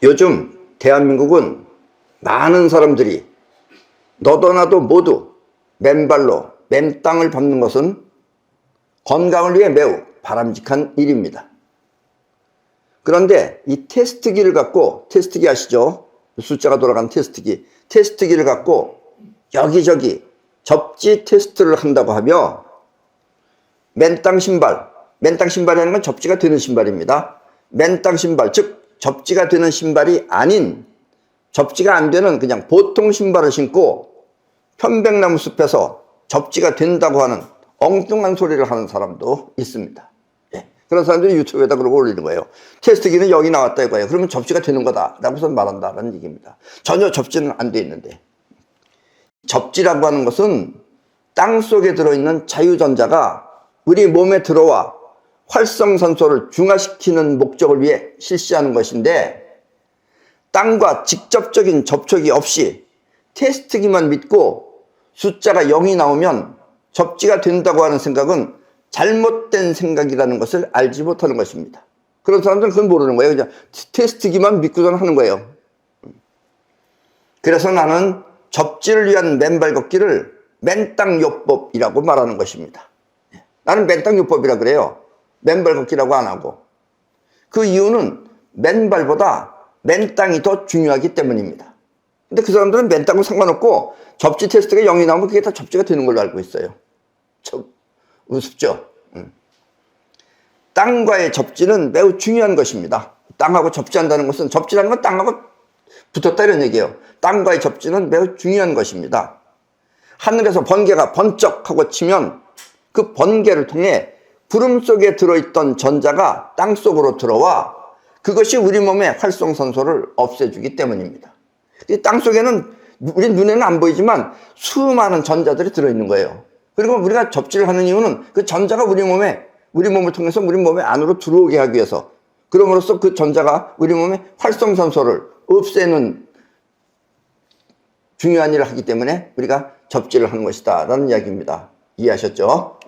요즘 대한민국은 많은 사람들이 너도 나도 모두 맨발로 맨땅을 밟는 것은 건강을 위해 매우 바람직한 일입니다. 그런데 이 테스트기를 갖고, 테스트기 아시죠? 숫자가 돌아가는 테스트기를 갖고 여기저기 접지 테스트를 한다고 하며 맨땅 신발이라는 건 접지가 되는 신발입니다. 맨땅 신발, 즉 접지가 되는 신발이 아닌, 접지가 안 되는 그냥 보통 신발을 신고 편백나무 숲에서 접지가 된다고 하는 엉뚱한 소리를 하는 사람도 있습니다. 예. 그런 사람들이 유튜브에다 그러고 올리는 거예요. 테스트기는 여기 나왔다 이거예요. 그러면 접지가 되는 거다 라고서 말한다는 얘기입니다. 전혀 접지는 안 돼 있는데, 접지라고 하는 것은 땅 속에 들어있는 자유전자가 우리 몸에 들어와 활성산소를 중화시키는 목적을 위해 실시하는 것인데, 땅과 직접적인 접촉이 없이 테스트기만 믿고 숫자가 0이 나오면 접지가 된다고 하는 생각은 잘못된 생각이라는 것을 알지 못하는 것입니다. 그런 사람들은 그건 모르는 거예요. 그냥 테스트기만 믿고선 하는 거예요. 그래서 나는 접지를 위한 맨발 걷기를 맨땅요법이라고 말하는 것입니다. 나는 맨땅요법이라 그래요. 맨발 걷기라고 안 하고. 그 이유는 맨발보다 맨땅이 더 중요하기 때문입니다. 근데 그 사람들은 맨땅은 상관없고 접지 테스트가 0이 나오면 그게 다 접지가 되는 걸로 알고 있어요. 참 우습죠? 땅과의 접지는 매우 중요한 것입니다. 땅하고 접지한다는 것은, 접지라는 건 땅하고 붙었다 이런 얘기예요. 땅과의 접지는 매우 중요한 것입니다. 하늘에서 번개가 번쩍하고 치면 그 번개를 통해 구름 속에 들어있던 전자가 땅 속으로 들어와 그것이 우리 몸의 활성산소를 없애주기 때문입니다. 이 땅 속에는 우리 눈에는 안 보이지만 수많은 전자들이 들어있는 거예요. 그리고 우리가 접지를 하는 이유는 그 전자가 우리 몸을 통해서 우리 몸의 안으로 들어오게 하기 위해서, 그럼으로써 그 전자가 우리 몸의 활성산소를 없애는 중요한 일을 하기 때문에 우리가 접지를 하는 것이다 라는 이야기입니다. 이해하셨죠?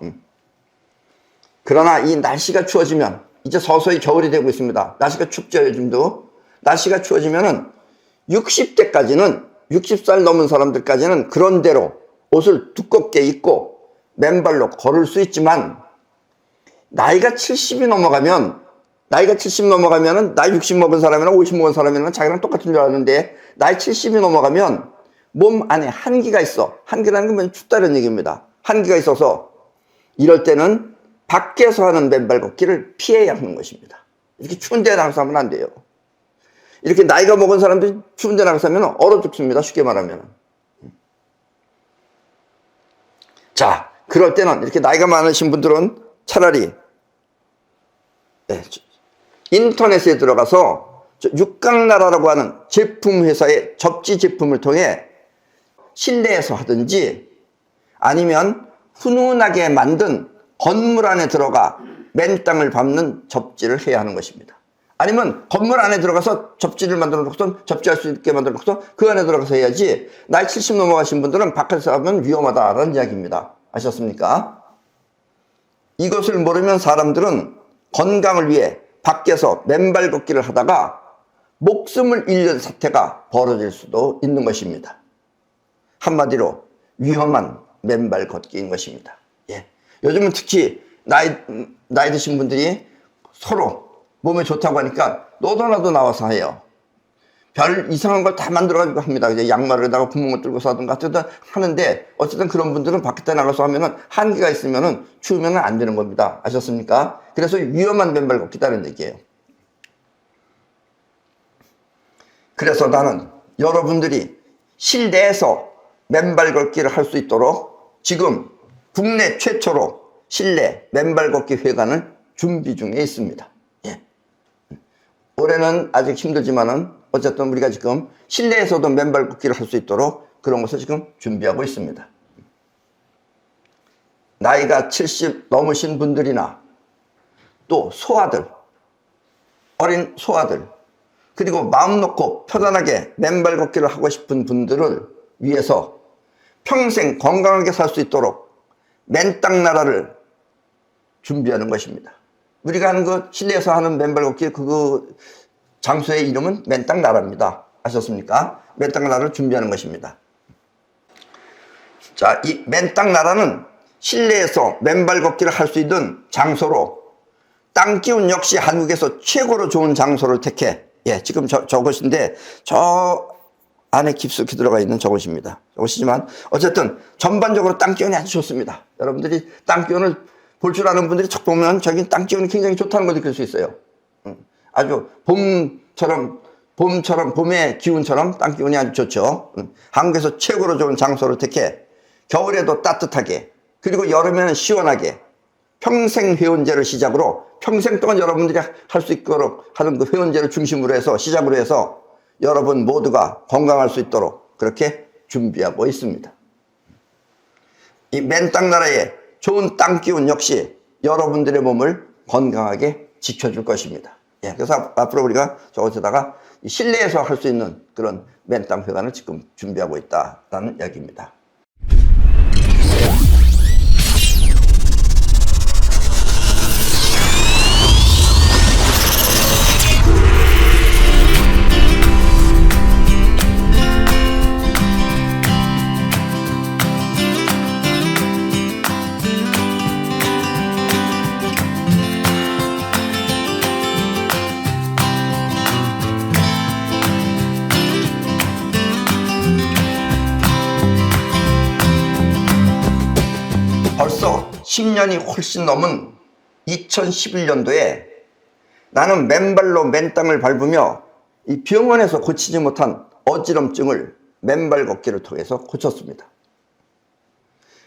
그러나 이 날씨가 추워지면, 이제 서서히 겨울이 되고 있습니다. 날씨가 춥죠, 요즘도. 날씨가 추워지면은 60대까지는, 60살 넘은 사람들까지는 그런대로 옷을 두껍게 입고 맨발로 걸을 수 있지만, 나이가 70이 넘어가면, 나이 60 먹은 사람이나 50 먹은 사람이나 자기랑 똑같은 줄 아는데, 나이 70이 넘어가면 몸 안에 한기가 있어. 한기라는 건 춥다는 얘기입니다. 한기가 있어서 이럴 때는 밖에서 하는 맨발 걷기를 피해야 하는 것입니다. 이렇게 추운 데 나가서 하면 안 돼요. 이렇게 나이가 먹은 사람들이 추운 데 나가서 하면 얼어 죽습니다. 쉽게 말하면. 자, 그럴 때는, 이렇게 나이가 많으신 분들은 차라리 인터넷에 들어가서 육각나라라고 하는 제품 회사의 접지 제품을 통해 실내에서 하든지, 아니면 훈훈하게 만든 건물 안에 들어가 맨땅을 밟는 접지를 해야 하는 것입니다. 아니면 건물 안에 들어가서 접지를 만들어 놓고서, 접지할 수 있게 만들어 놓고서 그 안에 들어가서 해야지, 나이 70 넘어가신 분들은 밖에서 하면 위험하다라는 이야기입니다. 아셨습니까? 이것을 모르면 사람들은 건강을 위해 밖에서 맨발 걷기를 하다가 목숨을 잃는 사태가 벌어질 수도 있는 것입니다. 한마디로 위험한 맨발 걷기인 것입니다. 예. 요즘은 특히 나이 드신 분들이 서로 몸에 좋다고 하니까 너도 나도 나와서 해요. 별 이상한 걸 다 만들어가지고 합니다. 이제 양말에다가 구멍을 뚫고서 하든가 어쨌든 하는데, 어쨌든 그런 분들은 밖에 나가서 하면은 한기가 있으면은 추우면은 안 되는 겁니다. 아셨습니까? 그래서 위험한 맨발 걷기다는 얘기예요. 그래서 나는 여러분들이 실내에서 맨발 걷기를 할 수 있도록 지금 국내 최초로 실내 맨발 걷기 회관을 준비 중에 있습니다. 예. 올해는 아직 힘들지만은 어쨌든 우리가 지금 실내에서도 맨발 걷기를 할 수 있도록 그런 것을 지금 준비하고 있습니다. 나이가 70 넘으신 분들이나 또 소아들, 어린 소아들, 그리고 마음 놓고 편안하게 맨발 걷기를 하고 싶은 분들을 위해서 평생 건강하게 살 수 있도록 맨땅 나라를 준비하는 것입니다. 우리가 하는 그 실내에서 하는 맨발 걷기, 그거 장소의 이름은 맨땅 나라입니다. 아셨습니까? 맨땅 나라를 준비하는 것입니다. 자, 이 맨땅 나라는 실내에서 맨발 걷기를 할 수 있는 장소로 땅 기운 역시 한국에서 최고로 좋은 장소를 택해, 예, 지금 저것인데 저 안에 깊숙이 들어가 있는 저것입니다. 저것이지만 어쨌든 전반적으로 땅 기운이 아주 좋습니다. 여러분들이 땅 기운을 볼 줄 아는 분들이 척 보면 저기 땅 기운이 굉장히 좋다는 걸 느낄 수 있어요. 아주 봄처럼 봄의 기운처럼 땅 기운이 아주 좋죠. 한국에서 최고로 좋은 장소를 택해 겨울에도 따뜻하게, 그리고 여름에는 시원하게 평생 회원제를 시작으로 평생 동안 여러분들이 할 수 있도록 하는 그 회원제를 중심으로 해서 시작으로 해서 여러분 모두가 건강할 수 있도록 그렇게 준비하고 있습니다. 이 맨땅 나라의 좋은 땅 기운 역시 여러분들의 몸을 건강하게 지켜줄 것입니다. 예, 그래서 앞으로 우리가 저것에다가 실내에서 할 수 있는 그런 맨땅 회관을 지금 준비하고 있다라는 이야기입니다. 벌써 10년이 훨씬 넘은 2011년도에 나는 맨발로 맨땅을 밟으며 이 병원에서 고치지 못한 어지럼증을 맨발 걷기를 통해서 고쳤습니다.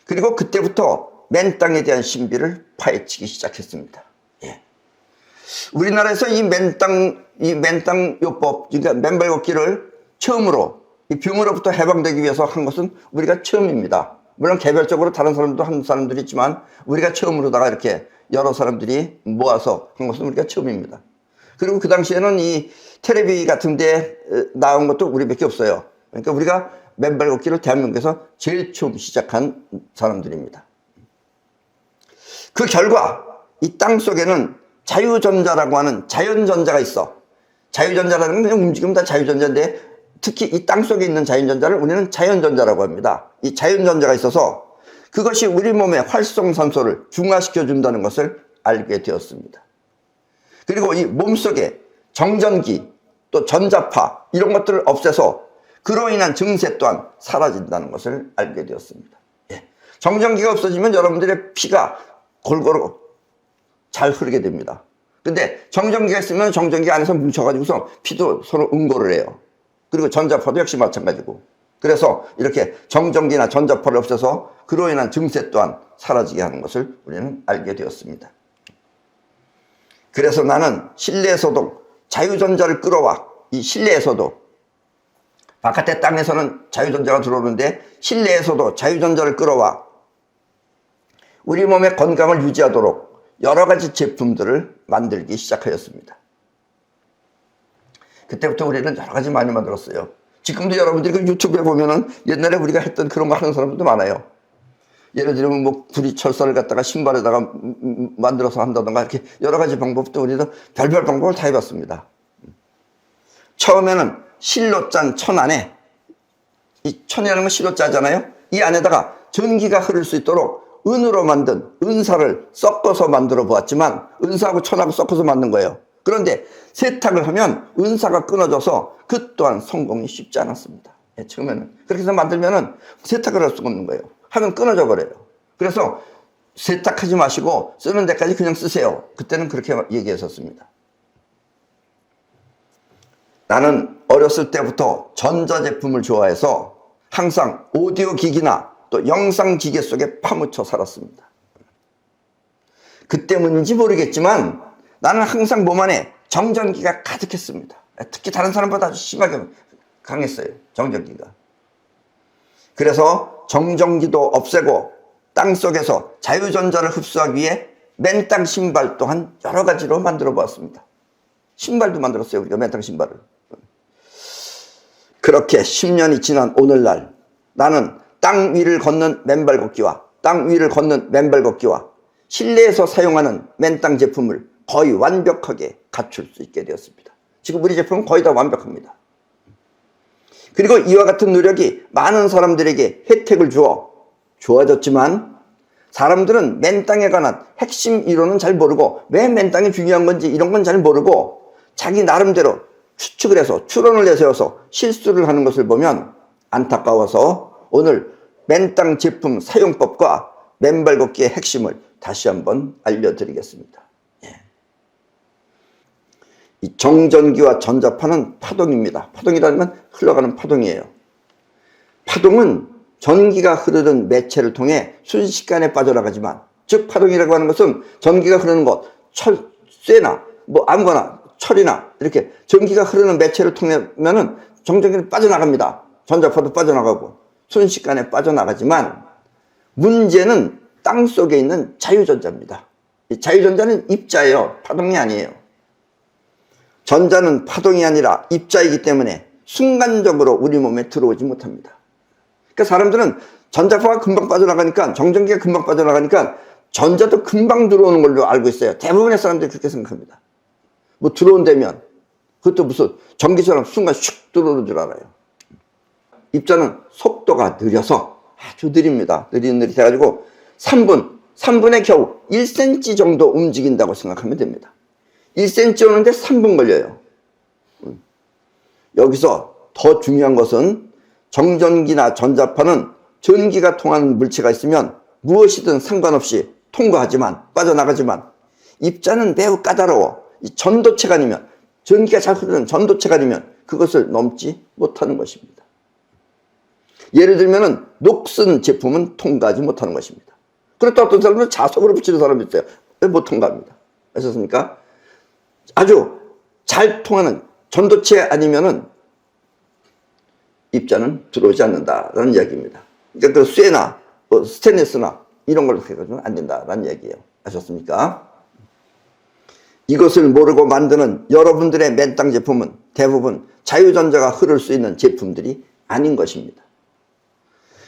그리고 그때부터 맨땅에 대한 신비를 파헤치기 시작했습니다. 예. 우리나라에서 이 맨땅 요법, 그러니까 맨발 걷기를 처음으로 이 병으로부터 해방되기 위해서 한 것은 우리가 처음입니다. 물론 개별적으로 다른 사람도 한 사람들이 있지만 우리가 처음으로다가 이렇게 여러 사람들이 모아서 한 것은 우리가 처음입니다. 그리고 그 당시에는 이 텔레비 같은 데 나온 것도 우리밖에 없어요. 그러니까 우리가 맨발 걷기를 대한민국에서 제일 처음 시작한 사람들입니다. 그 결과 이 땅 속에는 자유전자라고 하는 자연전자가 있어. 자유전자라는 건 그냥 움직이면 다 자유전자인데 특히 이 땅 속에 있는 자연전자를 우리는 자연전자라고 합니다. 이 자연전자가 있어서 그것이 우리 몸의 활성산소를 중화시켜 준다는 것을 알게 되었습니다. 그리고 이 몸속에 정전기 또 전자파 이런 것들을 없애서 그로 인한 증세 또한 사라진다는 것을 알게 되었습니다. 예. 정전기가 없어지면 여러분들의 피가 골고루 잘 흐르게 됩니다. 근데 정전기가 있으면 정전기 안에서 뭉쳐가지고서 피도 서로 응고를 해요. 그리고 전자파도 역시 마찬가지고. 그래서 이렇게 정전기나 전자파를 없애서 그로 인한 증세 또한 사라지게 하는 것을 우리는 알게 되었습니다. 그래서 나는 실내에서도 자유전자를 끌어와, 이 실내에서도 바깥의 땅에서는 자유전자가 들어오는데 실내에서도 자유전자를 끌어와 우리 몸의 건강을 유지하도록 여러 가지 제품들을 만들기 시작하였습니다. 그때부터 우리는 여러 가지 많이 만들었어요. 지금도 여러분들이 그 유튜브에 보면은 옛날에 우리가 했던 그런 거 하는 사람들도 많아요. 예를 들면 뭐 구리 철사를 갖다가 신발에다가 만들어서 한다던가 이렇게 여러 가지 방법도 우리도 별별 방법을 다 해봤습니다. 처음에는 실로 짠 천 안에, 이 천이라는 건 실로 짜잖아요. 이 안에다가 전기가 흐를 수 있도록 은으로 만든 은사를 섞어서 만들어 보았지만 은사하고 천하고 섞어서 만든 거예요. 그런데 세탁을 하면 은사가 끊어져서 그 또한 성공이 쉽지 않았습니다. 예, 처음에는. 그렇게 해서 만들면은 세탁을 할 수가 없는 거예요. 하면 끊어져 버려요. 그래서 세탁하지 마시고 쓰는 데까지 그냥 쓰세요. 그때는 그렇게 얘기했었습니다. 나는 어렸을 때부터 전자제품을 좋아해서 항상 오디오 기기나 또 영상 기계 속에 파묻혀 살았습니다. 그 때문인지 모르겠지만 나는 항상 몸 안에 정전기가 가득했습니다. 특히 다른 사람보다 아주 심하게 강했어요. 정전기가. 그래서 정전기도 없애고 땅속에서 자유전자를 흡수하기 위해 맨땅 신발 또한 여러 가지로 만들어 보았습니다. 신발도 만들었어요. 우리가 맨땅 신발을. 그렇게 10년이 지난 오늘날 나는 땅 위를 걷는 맨발 걷기와 땅 위를 걷는 맨발 걷기와 실내에서 사용하는 맨땅 제품을 거의 완벽하게 갖출 수 있게 되었습니다. 지금 우리 제품은 거의 다 완벽합니다. 그리고 이와 같은 노력이 많은 사람들에게 혜택을 주어 좋아졌지만 사람들은 맨땅에 관한 핵심 이론은 잘 모르고 왜 맨땅이 중요한 건지 이런 건 잘 모르고 자기 나름대로 추측을 해서 추론을 내세워서 실수를 하는 것을 보면 안타까워서 오늘 맨땅 제품 사용법과 맨발 걷기의 핵심을 다시 한번 알려드리겠습니다. 이 정전기와 전자파는 파동입니다. 파동이라면 흘러가는 파동이에요. 파동은 전기가 흐르는 매체를 통해 순식간에 빠져나가지만, 즉 파동이라고 하는 것은 전기가 흐르는 것, 쇠나 뭐 아무거나 철이나 이렇게 전기가 흐르는 매체를 통하면은 정전기는 빠져나갑니다. 전자파도 빠져나가고 순식간에 빠져나가지만 문제는 땅 속에 있는 자유전자입니다. 이 자유전자는 입자예요. 파동이 아니에요. 전자는 파동이 아니라 입자이기 때문에 순간적으로 우리 몸에 들어오지 못합니다. 그러니까 사람들은 전자파가 금방 빠져나가니까, 정전기가 금방 빠져나가니까 전자도 금방 들어오는 걸로 알고 있어요. 대부분의 사람들이 그렇게 생각합니다. 뭐 들어온다면 그것도 무슨 전기처럼 순간 슉 들어오는 줄 알아요. 입자는 속도가 느려서 아주 느립니다. 느릿느릿해가지고 3분에 겨우 1cm 정도 움직인다고 생각하면 됩니다. 1cm 오는데 3분 걸려요. 여기서 더 중요한 것은 정전기나 전자파는 전기가 통하는 물체가 있으면 무엇이든 상관없이 통과하지만, 빠져나가지만 입자는 매우 까다로워. 이 전도체가 아니면, 전기가 잘 흐르는 전도체가 아니면 그것을 넘지 못하는 것입니다. 예를 들면 녹슨 제품은 통과하지 못하는 것입니다. 그렇다 어떤 사람은 자석으로 붙이는 사람이 있어요. 못 통과합니다. 아셨습니까? 아주 잘 통하는 전도체 아니면은 입자는 들어오지 않는다라는 이야기입니다. 그러니까 그 쇠나 뭐 스테인리스나 이런 걸로 해가지고는 안 된다라는 이야기예요. 아셨습니까? 이것을 모르고 만드는 여러분들의 맨땅 제품은 대부분 자유전자가 흐를 수 있는 제품들이 아닌 것입니다.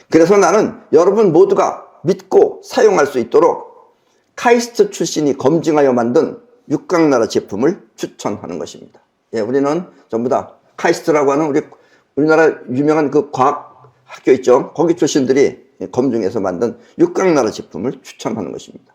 그래서 나는 여러분 모두가 믿고 사용할 수 있도록 카이스트 출신이 검증하여 만든 육각나라 제품을 추천하는 것입니다. 예, 우리는 전부 다 카이스트라고 하는 우리나라 유명한 그 과학 학교 있죠. 거기 출신들이 검증해서 만든 육각나라 제품을 추천하는 것입니다.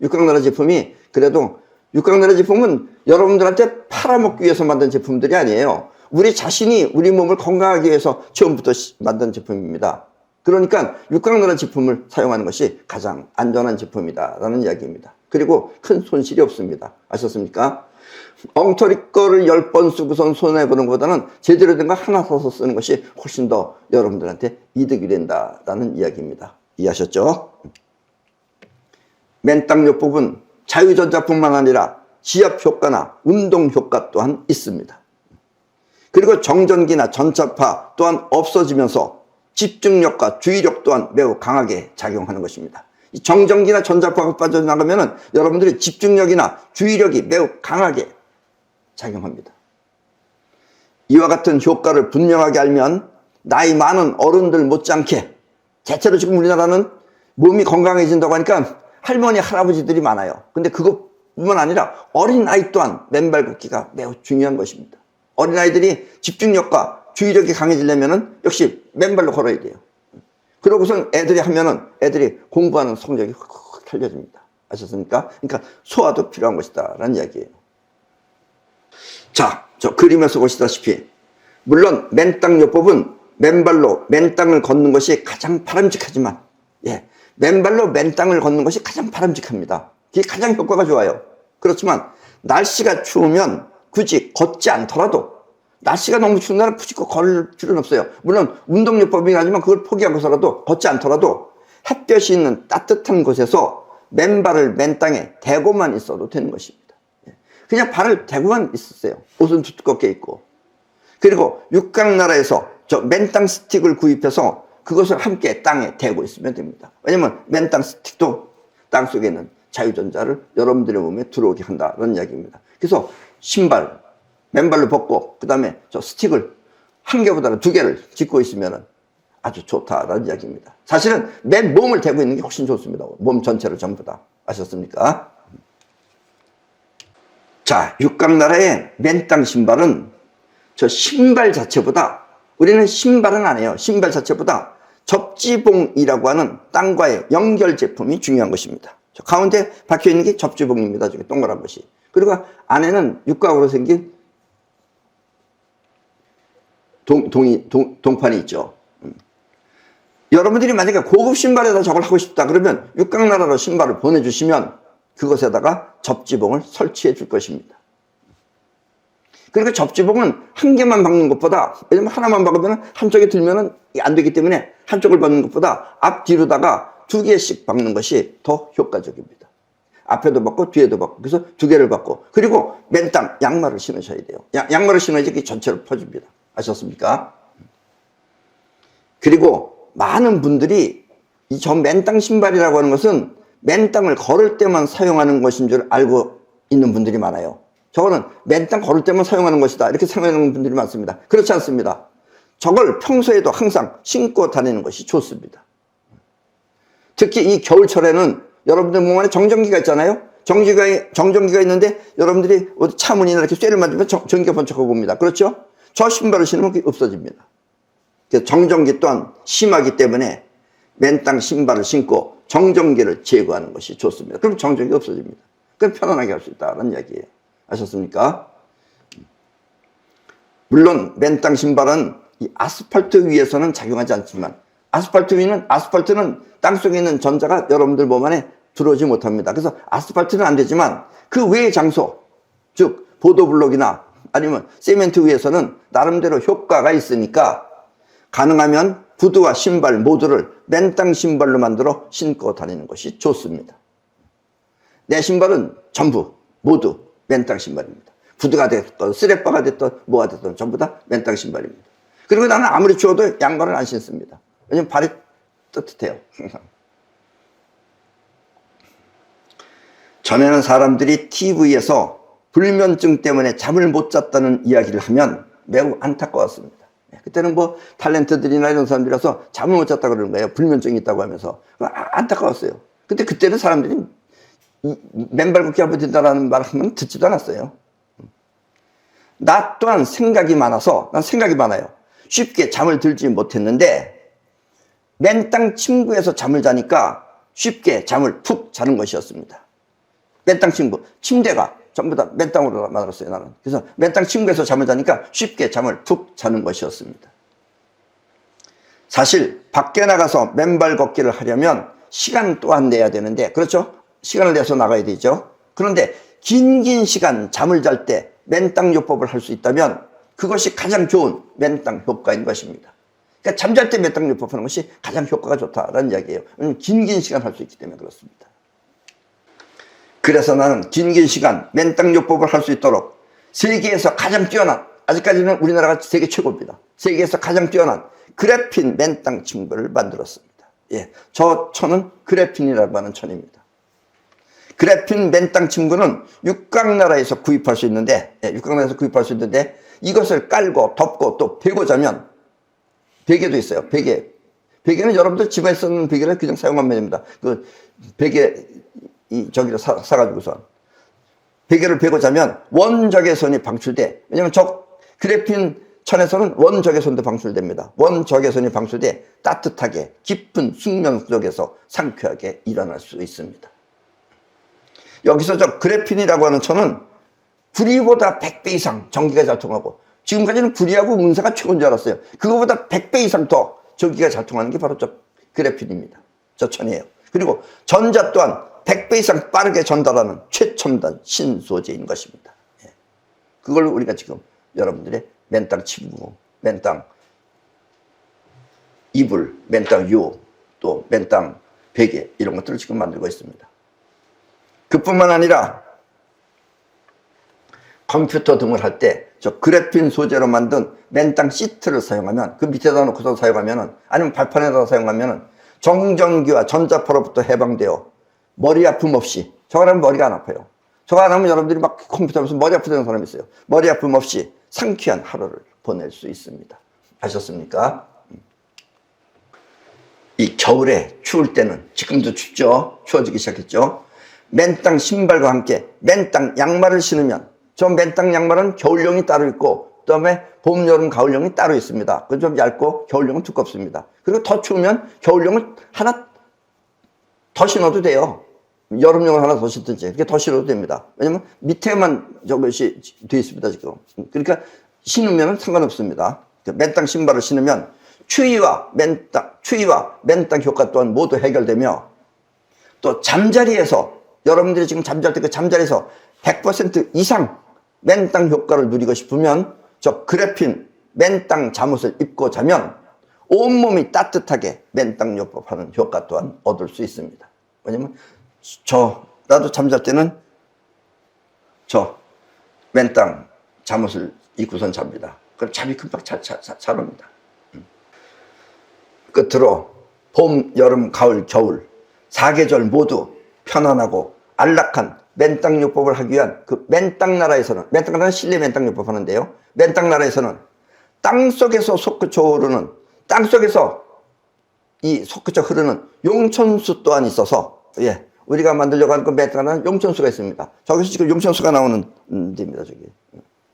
육각나라 제품이 그래도 육각나라 제품은 여러분들한테 팔아먹기 위해서 만든 제품들이 아니에요. 우리 자신이 우리 몸을 건강하게 위해서 처음부터 만든 제품입니다. 그러니까 육각나라 제품을 사용하는 것이 가장 안전한 제품이다라는 이야기입니다. 그리고 큰 손실이 없습니다. 아셨습니까? 엉터리 거를 10번 쓰고선 손해보는 것보다는 제대로 된 거 하나 사서 쓰는 것이 훨씬 더 여러분들한테 이득이 된다라는 이야기입니다. 이해하셨죠? 맨땅요법은 자유전자뿐만 아니라 지압 효과나 운동 효과 또한 있습니다. 그리고 정전기나 전자파 또한 없어지면서 집중력과 주의력 또한 매우 강하게 작용하는 것입니다. 이 정전기나 전자파가 빠져나가면 여러분들의 집중력이나 주의력이 매우 강하게 작용합니다. 이와 같은 효과를 분명하게 알면 나이 많은 어른들 못지않게, 대체로 지금 우리나라는 몸이 건강해진다고 하니까 할머니, 할아버지들이 많아요. 근데 그것뿐만 아니라 어린아이 또한 맨발 걷기가 매우 중요한 것입니다. 어린아이들이 집중력과 주의력이 강해지려면 역시 맨발로 걸어야 돼요. 그러고선 애들이 하면은 애들이 공부하는 성적이 확 달려집니다. 아셨습니까? 그러니까 소화도 필요한 것이다 라는 이야기예요. 자, 저 그림에서 보시다시피 물론 맨땅요법은 맨발로 맨땅을 걷는 것이 가장 바람직하지만, 예, 맨발로 맨땅을 걷는 것이 가장 바람직합니다. 그게 가장 효과가 좋아요. 그렇지만 날씨가 추우면 굳이 걷지 않더라도, 날씨가 너무 추운 날은 굳이 걸을 필요는 없어요. 물론 운동요법이긴 하지만 그걸 포기하고서라도, 걷지 않더라도 햇볕이 있는 따뜻한 곳에서 맨발을 맨땅에 대고만 있어도 되는 것입니다. 그냥 발을 대고만 있었어요. 옷은 두껍게 입고. 그리고 육각나라에서 저 맨땅 스틱을 구입해서 그것을 함께 땅에 대고 있으면 됩니다. 왜냐면 맨땅 스틱도 땅 속에 있는 자유전자를 여러분들의 몸에 들어오게 한다는 이야기입니다. 그래서 신발, 맨발로 벗고 그 다음에 저 스틱을 한 개보다는 두 개를 짚고 있으면 아주 좋다라는 이야기입니다. 사실은 맨 몸을 대고 있는 게 훨씬 좋습니다. 몸 전체를 전부 다. 아셨습니까? 자, 육각나라의 맨땅 신발은 저 신발 자체보다, 우리는 신발은 안 해요. 신발 자체보다 접지봉이라고 하는 땅과의 연결 제품이 중요한 것입니다. 저 가운데 박혀 있는 게 접지봉입니다. 저기 동그란 것이. 그리고 안에는 육각으로 생긴 동판이 있죠. 여러분들이 만약에 고급 신발에다 저걸 하고 싶다 그러면 육각나라로 신발을 보내주시면 그것에다가 접지봉을 설치해 줄 것입니다. 그러니까 접지봉은 한 개만 박는 것보다, 왜냐면 하나만 박으면 한쪽에 들면은 안 되기 때문에 한쪽을 박는 것보다 앞뒤로다가 두 개씩 박는 것이 더 효과적입니다. 앞에도 박고 뒤에도 박고, 그래서 두 개를 박고, 그리고 맨땅 양말을 신으셔야 돼요. 양말을 신어야지 그 전체를 퍼줍니다. 아셨습니까? 그리고 많은 분들이 이 저 맨땅 신발이라고 하는 것은 맨땅을 걸을 때만 사용하는 것인 줄 알고 있는 분들이 많아요. 저거는 맨땅 걸을 때만 사용하는 것이다, 이렇게 생각하는 분들이 많습니다. 그렇지 않습니다. 저걸 평소에도 항상 신고 다니는 것이 좋습니다. 특히 이 겨울철에는 여러분들 몸 안에 정전기가 있잖아요. 정전기가 있는데 여러분들이 어디 차문이나 이렇게 쇠를 만지면 전기가 번쩍하고 봅니다. 그렇죠? 저 신발을 신으면 그게 없어집니다. 정전기 또한 심하기 때문에 맨땅 신발을 신고 정전기를 제거하는 것이 좋습니다. 그럼 정전기가 없어집니다. 그럼 편안하게 할 수 있다는 이야기예요. 아셨습니까? 물론 맨땅 신발은 이 아스팔트 위에서는 작용하지 않지만 아스팔트는 땅속에 있는 전자가 여러분들 몸 안에 들어오지 못합니다. 그래서 아스팔트는 안 되지만 그 외의 장소, 즉 보도블록이나 아니면 세멘트 위에서는 나름대로 효과가 있으니까 가능하면 구두와 신발 모두를 맨땅 신발로 만들어 신고 다니는 것이 좋습니다. 내 신발은 전부 모두 맨땅 신발입니다. 구두가 됐든 쓰레빠가 됐든 뭐가 됐든 전부 다 맨땅 신발입니다. 그리고 나는 아무리 추워도 양말을 안 신습니다. 왜냐면 발이 따뜻해요. 전에는 사람들이 TV에서 불면증 때문에 잠을 못 잤다는 이야기를 하면 매우 안타까웠습니다. 그때는 뭐 탤런트들이나 이런 사람들이라서 잠을 못 잤다 그러는 거예요. 불면증이 있다고 하면서. 안타까웠어요. 근데 그때는 사람들이 맨발 걷기 하면 된다는 말 하면 듣지도 않았어요. 나 또한 생각이 많아서, 난 생각이 많아요. 쉽게 잠을 들지 못했는데 맨땅 침구에서 잠을 자니까 쉽게 잠을 푹 자는 것이었습니다. 맨땅 침구, 침대가 전부 다 맨땅으로 만들었어요, 나는. 그래서 맨땅 침구에서 잠을 자니까 쉽게 잠을 푹 자는 것이었습니다. 사실 밖에 나가서 맨발 걷기를 하려면 시간 또한 내야 되는데, 그렇죠? 시간을 내서 나가야 되죠. 그런데 긴 시간 잠을 잘 때 맨땅 요법을 할 수 있다면 그것이 가장 좋은 맨땅 효과인 것입니다. 그러니까 잠잘 때 맨땅 요법하는 것이 가장 효과가 좋다라는 이야기예요. 긴 시간 할 수 있기 때문에 그렇습니다. 그래서 나는 긴 시간 맨땅 요법을 할 수 있도록 세계에서 가장 뛰어난, 아직까지는 우리나라가 세계 최고입니다. 세계에서 가장 뛰어난 그래핀 맨땅 침구를 만들었습니다. 예, 저 천은 그래핀이라고 하는 천입니다. 그래핀 맨땅 침구는 육각나라에서 구입할 수 있는데, 이것을 깔고 덮고 또 베고 자면, 베개도 있어요. 베개는 여러분들 집에 쓰는 베개를 그냥 사용하면 됩니다. 그 베개 저기를 사가지고서 베개를 베고 자면 원적외선이 방출돼. 왜냐면 저 그래핀 천에서는 원적외선도 방출됩니다. 원적외선이 방출돼 따뜻하게 깊은 숙면 속에서 상쾌하게 일어날 수 있습니다. 여기서 저 그래핀이라고 하는 천은 구리보다 100배 이상 전기가 잘 통하고, 지금까지는 구리하고 문사가 최고인 줄 알았어요. 그거보다 100배 이상 더 전기가 잘 통하는 게 바로 저 그래핀입니다. 저 천이에요. 그리고 전자 또한 100배 이상 빠르게 전달하는 최첨단 신소재인 것입니다. 그걸 우리가 지금 여러분들의 맨땅 침구, 맨땅 이불, 맨땅 요, 또 맨땅 베개 이런 것들을 지금 만들고 있습니다. 그뿐만 아니라 컴퓨터 등을 할 때 저 그래핀 소재로 만든 맨땅 시트를 사용하면, 그 밑에다 놓고서 사용하면은, 아니면 발판에다 사용하면은 정전기와 전자파로부터 해방되어 머리 아픔 없이, 저거 하면 머리가 안 아파요. 저거 안 하면 여러분들이 막 컴퓨터 하면서 머리 아프다는 사람이 있어요. 머리 아픔 없이 상쾌한 하루를 보낼 수 있습니다. 아셨습니까? 이 겨울에 추울 때는, 지금도 춥죠? 추워지기 시작했죠? 맨땅 신발과 함께 맨땅 양말을 신으면, 저 맨땅 양말은 겨울용이 따로 있고 그 다음에 봄, 여름, 가을용이 따로 있습니다. 그건 좀 얇고 겨울용은 두껍습니다. 그리고 더 추우면 겨울용을 하나 더 신어도 돼요. 여름용을 하나 더 신든지 이렇게 더 신어도 됩니다. 왜냐면 밑에만 저것이 되어 있습니다 지금. 그러니까 신으면 상관없습니다. 맨땅 신발을 신으면 추위와 맨땅 효과 또한 모두 해결되며, 또 잠자리에서, 여러분들이 지금 잠잘 때 그 잠자리에서 100% 이상 맨땅 효과를 누리고 싶으면 저 그래핀 맨땅 잠옷을 입고 자면 온몸이 따뜻하게 맨땅 요법하는 효과 또한 얻을 수 있습니다. 왜냐면 나도 잠잘 때는 저 맨땅 잠옷을 입고선 잡니다. 그럼 잠이 금방 잘 옵니다. 끝으로 봄, 여름, 가을, 겨울 4계절 모두 편안하고 안락한 맨땅 요법을 하기 위한 그 맨땅 나라에서는, 맨땅 나라는 실내 맨땅 요법 하는데요, 맨땅 나라에서는 땅속에서 솟구쳐 흐르는, 땅속에서 이 솟구쳐 흐르는 용천수 또한 있어서, 예, 우리가 만들려고 하는 그 맨땅 나라는 용천수가 있습니다. 저기서 지금 용천수가 나오는 데입니다. 저기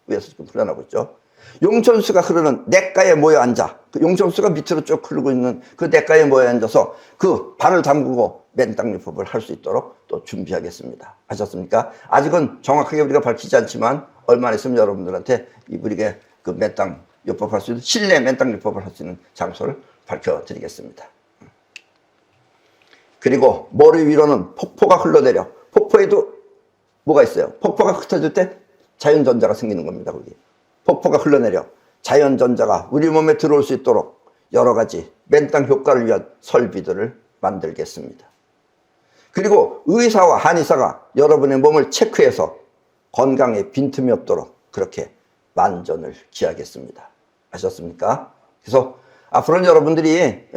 위에서 지금 흘러나오고 있죠. 용천수가 흐르는 냇가에 모여 앉아, 그 용천수가 밑으로 쭉 흐르고 있는 그 냇가에 모여 앉아서 그 발을 담그고 맨땅 요법을 할 수 있도록 또 준비하겠습니다. 아셨습니까? 아직은 정확하게 우리가 밝히지 않지만 얼마 안 있으면 여러분들한테 우리가 그 맨땅 요법 할 수 있는, 실내 맨땅 요법을 할 수 있는 장소를 밝혀드리겠습니다. 그리고 머리 위로는 폭포가 흘러내려, 폭포에도 뭐가 있어요? 폭포가 흩어질 때 자연전자가 생기는 겁니다. 거기 폭포가 흘러내려 자연전자가 우리 몸에 들어올 수 있도록 여러 가지 맨땅 효과를 위한 설비들을 만들겠습니다. 그리고 의사와 한의사가 여러분의 몸을 체크해서 건강에 빈틈이 없도록 그렇게 만전을 기하겠습니다. 아셨습니까? 그래서 앞으로는 여러분들이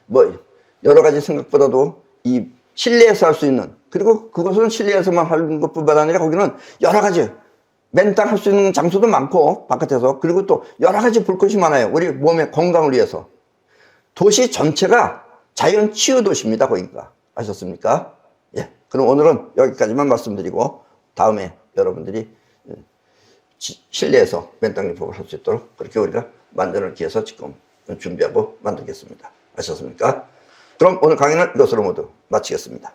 뭐 여러 가지 생각보다도 이 실내에서 할 수 있는, 그리고 그것은 실내에서만 하는 것뿐만 아니라 거기는 여러 가지 맨땅 할 수 있는 장소도 많고 바깥에서, 그리고 또 여러 가지 볼 것이 많아요. 우리 몸의 건강을 위해서. 도시 전체가 자연 치유 도시입니다. 거기가. 아셨습니까? 예. 그럼 오늘은 여기까지만 말씀드리고 다음에 여러분들이 실내에서 맨땅 요법을 할 수 있도록 그렇게 우리가 만전을 기해서 지금 준비하고 만들겠습니다. 아셨습니까? 그럼 오늘 강의는 이것으로 모두 마치겠습니다.